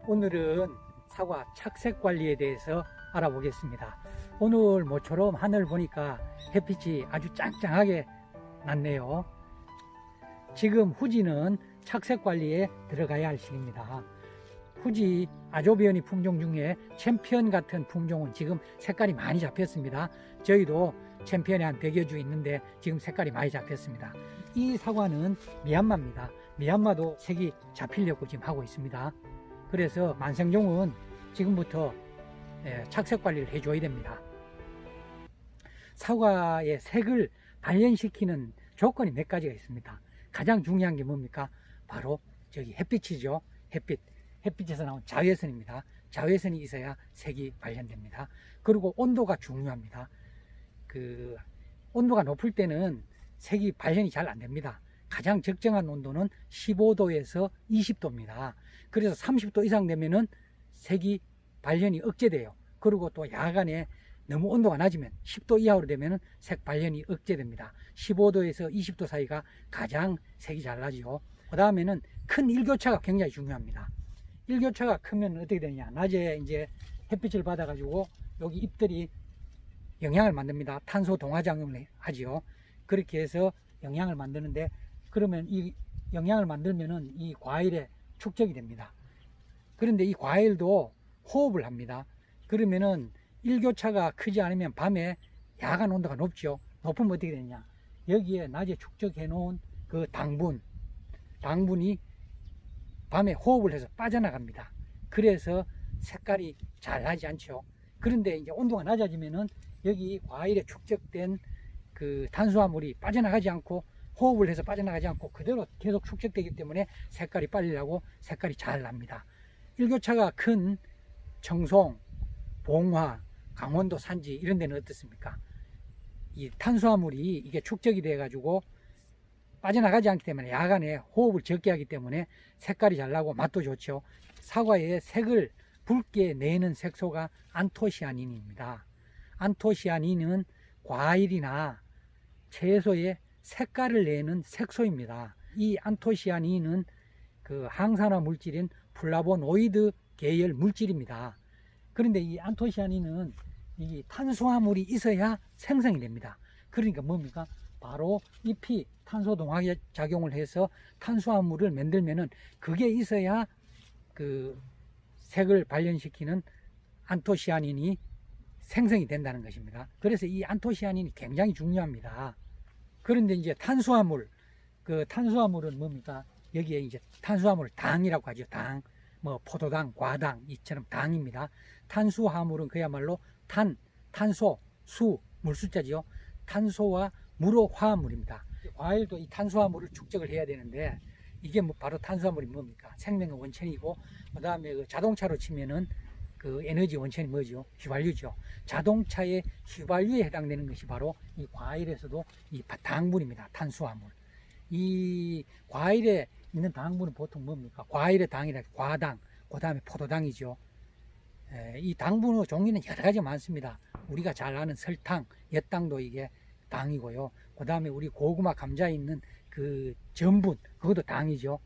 오늘은 사과 착색 관리에 대해서 알아보겠습니다. 오늘 모처럼 하늘 보니까 햇빛이 아주 짱짱하게 났네요. 지금 후지는 착색 관리에 들어가야 할 시기입니다. 후지 아조비언이 품종 중에 챔피언 같은 품종은 지금 색깔이 많이 잡혔습니다. 저희도 챔피언이 한 100여 주 있는데 지금 색깔이 많이 잡혔습니다. 이 사과는 미얀마입니다. 미얀마도 색이 잡히려고 지금 하고 있습니다. 그래서 만생종은 지금부터 착색 관리를 해줘야 됩니다. 사과의 색을 발현시키는 조건이 몇 가지가 있습니다. 가장 중요한 게 뭡니까? 바로 저기 햇빛이죠. 햇빛에서 나온 자외선입니다. 자외선이 있어야 색이 발현됩니다. 그리고 온도가 중요합니다. 온도가 높을 때는 색이 발현이 잘 안 됩니다. 가장 적정한 온도는 15도에서 20도입니다. 그래서 30도 이상 되면은 색이 발현이 억제돼요. 그리고 또 야간에 너무 온도가 낮으면 10도 이하로 되면은 색 발현이 억제됩니다. 15도에서 20도 사이가 가장 색이 잘 나죠. 그 다음에는 큰 일교차가 굉장히 중요합니다. 일교차가 크면 어떻게 되느냐? 낮에 이제 햇빛을 받아가지고 여기 잎들이 영양을 만듭니다. 탄소 동화작용을 하지요. 그렇게 해서 영양을 만드는데, 그러면 이 영양을 만들면은 이 과일에 축적이 됩니다. 그런데 이 과일도 호흡을 합니다. 그러면은 일교차가 크지 않으면 밤에 야간 온도가 높죠. 높으면 어떻게 되느냐? 여기에 낮에 축적해 놓은 그 당분이 밤에 호흡을 해서 빠져나갑니다. 그래서 색깔이 잘 나지 않죠. 그런데 이제 온도가 낮아지면은 여기 과일에 축적된 그 탄수화물이 빠져나가지 않고, 호흡을 해서 빠져나가지 않고 그대로 계속 축적되기 때문에 색깔이 빨리 나고 색깔이 잘 납니다. 일교차가 큰 청송, 봉화, 강원도 산지 이런 데는 어떻습니까? 이 탄수화물이 이게 축적이 돼 가지고 빠져나가지 않기 때문에 야간에 호흡을 적게 하기 때문에 색깔이 잘 나고 맛도 좋죠. 사과의 색을 붉게 내는 색소가 안토시아닌입니다. 안토시아닌은 과일이나 채소의 색깔을 내는 색소입니다. 이 안토시아닌은 그 항산화 물질인 플라보노이드 계열 물질입니다. 그런데 이 안토시아닌은 이 탄수화물이 있어야 생성이 됩니다. 그러니까 뭡니까? 바로 잎이 탄소 동화 작용을 해서 탄수화물을 만들면은 그게 있어야 그 색을 발현시키는 안토시아닌이 생성이 된다는 것입니다. 그래서 이 안토시아닌이 굉장히 중요합니다. 그런데 이제 탄수화물, 그 탄수화물은 뭡니까? 여기에 이제 탄수화물 당이라고 하죠. 당, 뭐 포도당, 과당 이처럼 당입니다. 탄수화물은 그야말로 탄소, 수, 물숫자지요. 탄소와 물의 화합물입니다. 과일도 이 탄수화물을 축적을 해야 되는데, 이게 뭐 바로 탄수화물이 뭡니까? 생명의 원천이고, 그 다음에 그 자동차로 치면은 그 에너지 원천이 뭐죠? 휘발유죠. 자동차의 휘발유에 해당되는 것이 바로 이 과일에서도 이 당분입니다. 탄수화물. 이 과일에 있는 당분은 보통 뭡니까? 과일의 당이라 과당, 그 다음에 포도당이죠. 이 당분의 종류는 여러 가지 많습니다. 우리가 잘 아는 설탕, 엿당도 이게 당이고요. 그 다음에 우리 고구마, 감자에 있는 그 전분, 그것도 당이죠.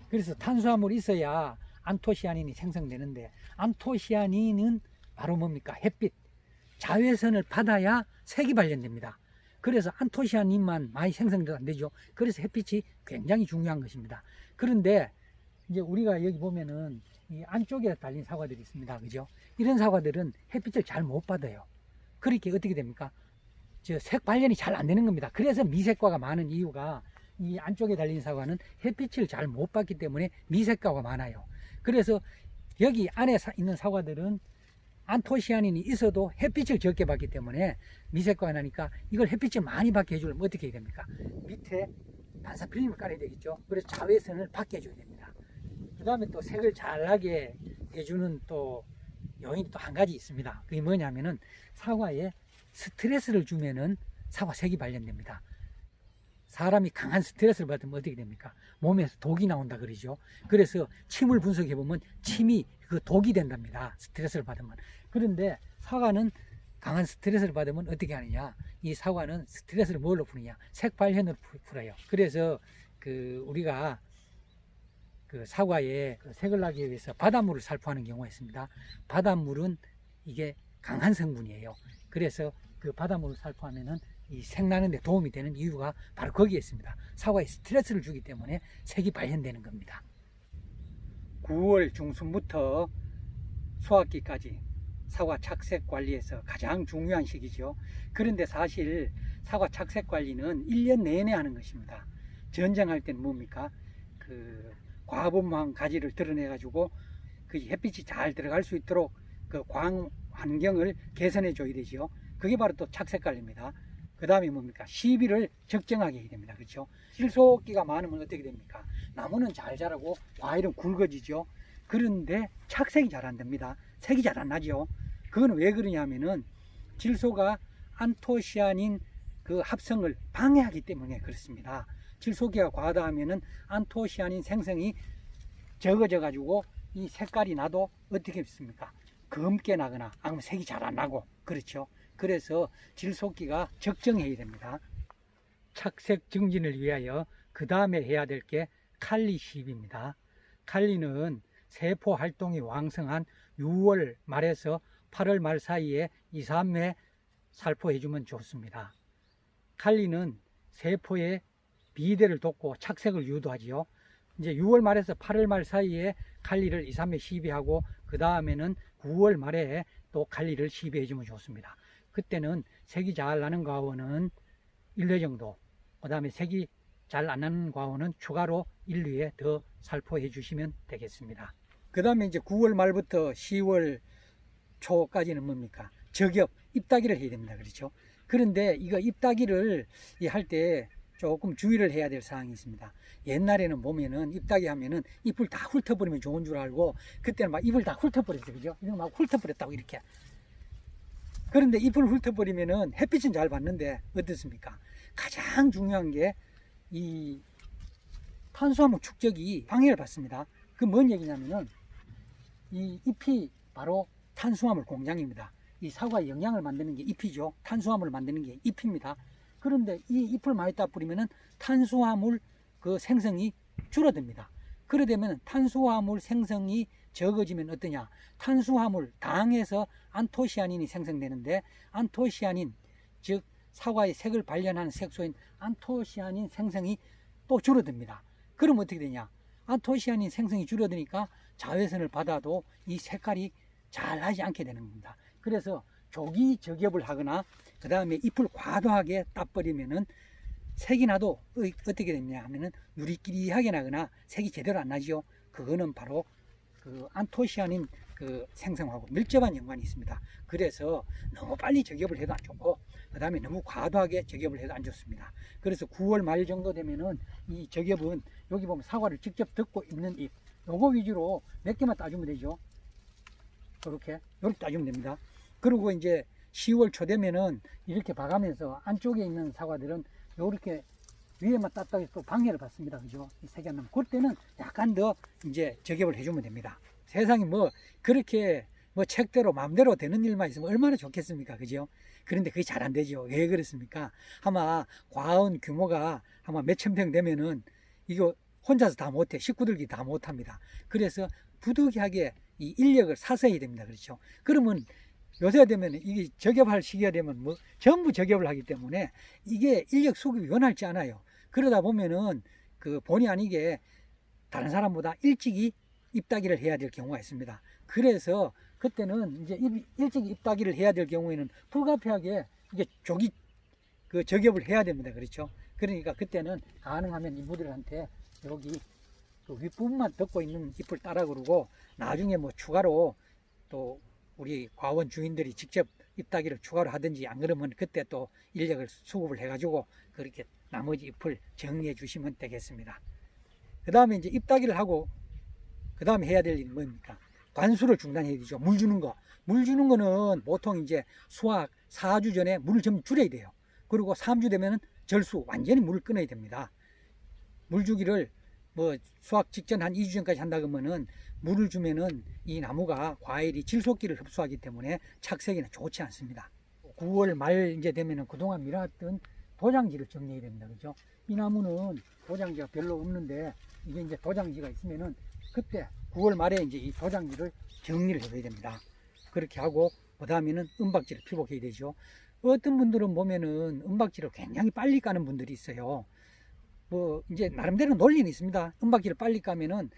그래서 탄수화물이 있어야 안토시아닌이 생성되는데, 안토시아닌은 바로 뭡니까? 햇빛, 자외선을 받아야 색이 발현됩니다. 그래서 안토시아닌만 많이 생성돼도 안 되죠. 그래서 햇빛이 굉장히 중요한 것입니다. 그런데 이제 우리가 여기 보면은 이 안쪽에 달린 사과들이 있습니다. 그죠? 이런 사과들은 햇빛을 잘 못 받아요. 그렇게 어떻게 됩니까? 색 발현이 잘 안 되는 겁니다. 그래서 미색과가 많은 이유가, 이 안쪽에 달린 사과는 햇빛을 잘 못 받기 때문에 미색과가 많아요. 그래서 여기 안에 있는 사과들은 안토시아닌이 있어도 햇빛을 적게 받기 때문에 미색과가 나니까, 이걸 햇빛을 많이 받게 해주려면 어떻게 해야 됩니까? 밑에 반사 필름을 깔아야 되겠죠. 그래서 자외선을 받게 해줘야 됩니다. 그 다음에 또 색을 잘 나게 해주는 또 요인이 또 한 가지 있습니다. 그게 뭐냐면은, 사과에 스트레스를 주면은 사과 색이 발현됩니다. 사람이 강한 스트레스를 받으면 어떻게 됩니까? 몸에서 독이 나온다 그러죠. 그래서 침을 분석해 보면 침이 그 독이 된답니다. 스트레스를 받으면. 그런데 사과는 강한 스트레스를 받으면 어떻게 하느냐? 이 사과는 스트레스를 뭘로 푸느냐? 색 발현으로 풀어요. 그래서 우리가 그 사과에 색을 나기 위해서 바닷물을 살포하는 경우가 있습니다. 바닷물은 이게 강한 성분이에요. 그래서 그 바닷물을 살포하면은 이 색나는 데 도움이 되는 이유가 바로 거기에 있습니다. 사과에 스트레스를 주기 때문에 색이 발현되는 겁니다. 9월 중순부터 수확기까지 사과 착색 관리에서 가장 중요한 시기죠. 그런데 사실 사과 착색 관리는 1년 내내 하는 것입니다. 전쟁할 때는 뭡니까? 그 과분한 가지를 드러내 가지고 그 햇빛이 잘 들어갈 수 있도록 그 광 환경을 개선해 줘야 되죠. 그게 바로 또 착색 관리입니다. 그 다음에 뭡니까? 시비를 적정하게 해야 됩니다. 그렇죠? 실속기가 많으면 어떻게 됩니까? 나무는 잘 자라고 과일은 굵어지죠. 그런데 착색이 잘 안 됩니다. 색이 잘 안 나죠. 그건 왜 그러냐면은 질소가 안토시아닌 그 합성을 방해하기 때문에 그렇습니다. 질소기가 과하다 하면은 안토시아닌 생성이 적어져 가지고 이 색깔이 나도 어떻게 됐습니까? 검게 나거나 아니면 색이 잘 안 나고 그렇죠. 그래서 질소기가 적정해야 됩니다. 착색 증진을 위하여 그 다음에 해야 될 게 칼리 시입입니다. 칼리는 세포 활동이 왕성한 6월 말에서 8월 말 사이에 2, 3회 살포해주면 좋습니다. 칼리는 세포의 비대를 돕고 착색을 유도하지요. 이제 6월 말에서 8월 말 사이에 칼리를 2, 3회 시비하고 그 다음에는 9월 말에 또 칼리를 시비해주면 좋습니다. 그때는 색이 잘 나는 과원은 1회 정도, 그 다음에 색이 잘 안 나는 과원은 추가로 1, 2회 더 살포해 주시면 되겠습니다. 그 다음에 이제 9월 말부터 10월 초까지는 뭡니까? 저겹, 잎따기를 해야 됩니다. 그렇죠? 그런데 이거 잎따기를 할 때 조금 주의를 해야 될 사항이 있습니다. 옛날에는 보면은 잎따기 하면은 잎을 다 훑어버리면 좋은 줄 알고 그때는 막 잎을 다 훑어버렸죠. 그죠? 이거 막 훑어버렸다고 이렇게. 그런데 잎을 훑어버리면은 햇빛은 잘 받는데 어떻습니까? 가장 중요한 게 이 탄수화물 축적이 방해를 받습니다. 그 뭔 얘기냐면은 이 잎이 바로 탄수화물 공장입니다. 이 사과의 영양을 만드는 게 잎이죠. 탄수화물을 만드는 게 잎입니다. 그런데 이 잎을 많이 따 뿌리면은 탄수화물 그 생성이 줄어듭니다. 그러게 되면 탄수화물 생성이 적어지면 어떠냐? 탄수화물 당에서 안토시아닌이 생성되는데 안토시아닌 즉 사과의 색을 발현하는 색소인 안토시아닌 생성이 또 줄어듭니다. 그럼 어떻게 되냐? 안토시아닌 생성이 줄어드니까 자외선을 받아도 이 색깔이 잘 나지 않게 되는 겁니다. 그래서 조기 저겹을 하거나 그 다음에 잎을 과도하게 따버리면은 색이 나도 어떻게 되냐 하면은 누리끼리하게 나거나 색이 제대로 안 나죠. 그거는 바로 그 안토시아닌 그 생성하고 밀접한 연관이 있습니다. 그래서 너무 빨리 저겹을 해도 안 좋고 그 다음에 너무 과도하게 저겹을 해도 안 좋습니다. 그래서 9월 말 정도 되면은 이 저겹은 여기 보면 사과를 직접 듣고 있는 잎 요거 위주로 몇 개만 따주면 되죠. 이렇게 따주면 됩니다. 그리고 이제 10월 초 되면은 이렇게 봐가면서 안쪽에 있는 사과들은 이렇게 위에만 땄다고 해서 또 방해를 받습니다. 그죠? 이 색이 안 나면. 그때는 약간 더 이제 저격을 해주면 됩니다. 세상에 뭐 그렇게 뭐 책대로 마음대로 되는 일만 있으면 얼마나 좋겠습니까? 그죠? 그런데 그게 잘 안 되죠. 왜 그렇습니까? 아마 과원 규모가 아마 몇천 평 되면은 이거 혼자서 다 못해. 식구들이 다 못합니다. 그래서 부득이하게 이 인력을 사서 해야 됩니다. 그렇죠? 그러면 요새 되면 이게 저격할 시기가 되면 뭐 전부 저격을 하기 때문에 이게 인력 수급이 원활치 않아요. 그러다 보면은 그 본의 아니게 다른 사람보다 일찍이 잎따기를 해야 될 경우가 있습니다. 그래서 그때는 이제 일찍 잎따기를 해야 될 경우에는 불가피하게 이게 조기 그 저격을 해야 됩니다. 그렇죠? 그러니까 그때는 가능하면 이분들한테 여기 그 윗부분만 덮고 있는 잎을 따라 그러고 나중에 뭐 추가로 또 우리 과원 주인들이 직접 잎따기를 추가로 하든지 안 그러면 그때 또 인력을 수급을 해가지고 그렇게 나머지 잎을 정리해 주시면 되겠습니다. 그 다음에 이제 잎따기를 하고 그 다음에 해야 될 일은 뭡니까? 관수를 중단해야 되죠. 물 주는 거. 물 주는 거는 보통 이제 수확 4주 전에 물을 좀 줄여야 돼요. 그리고 3주 되면은 절수 완전히 물을 끊어야 됩니다. 물 주기를 뭐 수확 직전 한 2주 전까지 한다 그러면은 물을 주면은 이 나무가 과일이 질소기를 흡수하기 때문에 착색에는 좋지 않습니다. 9월 말 이제 되면은 그동안 밀어왔던 도장지를 정리해야 됩니다. 그죠? 이 나무는 도장지가 별로 없는데 이게 이제 도장지가 있으면은 그때 9월 말에 이제 이 도장지를 정리를 해줘야 됩니다. 그렇게 하고 그 다음에는 은박지를 피복해야 되죠. 어떤 분들은 보면은 은박지를 굉장히 빨리 까는 분들이 있어요. 뭐 이제 나름대로 논리는 있습니다. 은박지를 빨리 까면은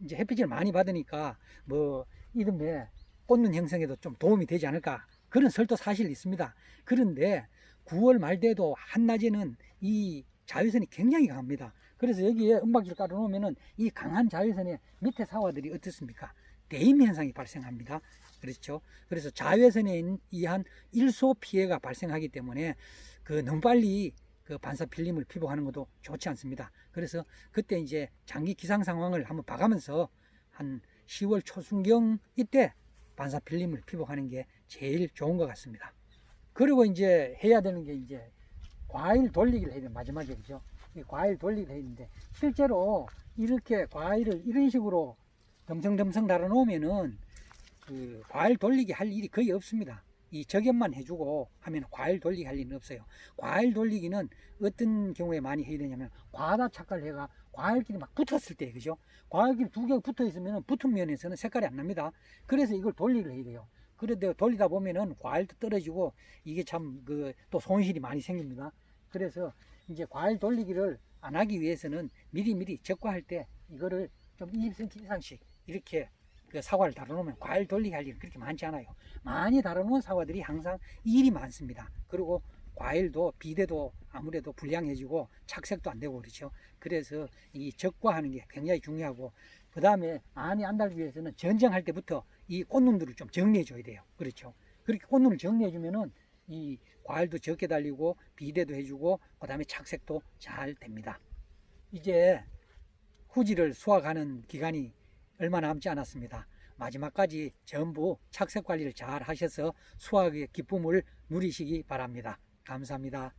이제 햇빛을 많이 받으니까 뭐 이듬해 꽃눈 형성에도 좀 도움이 되지 않을까, 그런 설도 사실 있습니다. 그런데 9월 말 돼도 한낮에는 이 자외선이 굉장히 강합니다. 그래서 여기에 은박지를 깔아 놓으면은 이 강한 자외선에 밑에 사과들이 어떻습니까? 대임 현상이 발생합니다. 그렇죠. 그래서 자외선에 의한 일소 피해가 발생하기 때문에 그 너무 빨리 그 반사 필름을 피복하는 것도 좋지 않습니다. 그래서 그때 이제 장기 기상 상황을 한번 봐가면서 한 10월 초순경 이때 반사 필름을 피복하는 게 제일 좋은 것 같습니다. 그리고 이제 해야 되는 게 이제 과일 돌리기를 해야 돼요. 마지막에, 그죠? 이 과일 돌리기를 해야 되는데, 실제로 이렇게 과일을 이런 식으로 덤성덤성 달아 놓으면은 그 과일 돌리기 할 일이 거의 없습니다. 이 적연만 해주고 하면 과일 돌리기 할 일은 없어요. 과일 돌리기는 어떤 경우에 많이 해야 되냐면, 과다 착과를 해가 과일끼리 막 붙었을 때, 그죠? 과일끼리 두 개가 붙어 있으면 붙은 면에서는 색깔이 안 납니다. 그래서 이걸 돌리기를 해야 돼요. 그런데 돌리다 보면은 과일도 떨어지고 이게 참 그 또 손실이 많이 생깁니다. 그래서 이제 과일 돌리기를 안 하기 위해서는 미리미리 적과할 때 이거를 좀 20cm 이상씩 이렇게 그 사과를 달아놓으면 과일 돌리기 할 일은 그렇게 많지 않아요. 많이 달아놓은 사과들이 항상 일이 많습니다. 그리고 과일도 비대도 아무래도 불량해지고 착색도 안 되고 그렇죠. 그래서 이 적과하는 게 굉장히 중요하고, 그 다음에 안이 안 달기 위해서는 전쟁할 때부터 이 꽃눈들을 좀 정리해 줘야 돼요. 그렇죠. 그렇게 꽃눈을 정리해 주면은 이 과일도 적게 달리고 비대도 해주고 그 다음에 착색도 잘 됩니다. 이제 후지를 수확하는 기간이 얼마 남지 않았습니다. 마지막까지 전부 착색 관리를 잘 하셔서 수확의 기쁨을 누리시기 바랍니다. 감사합니다.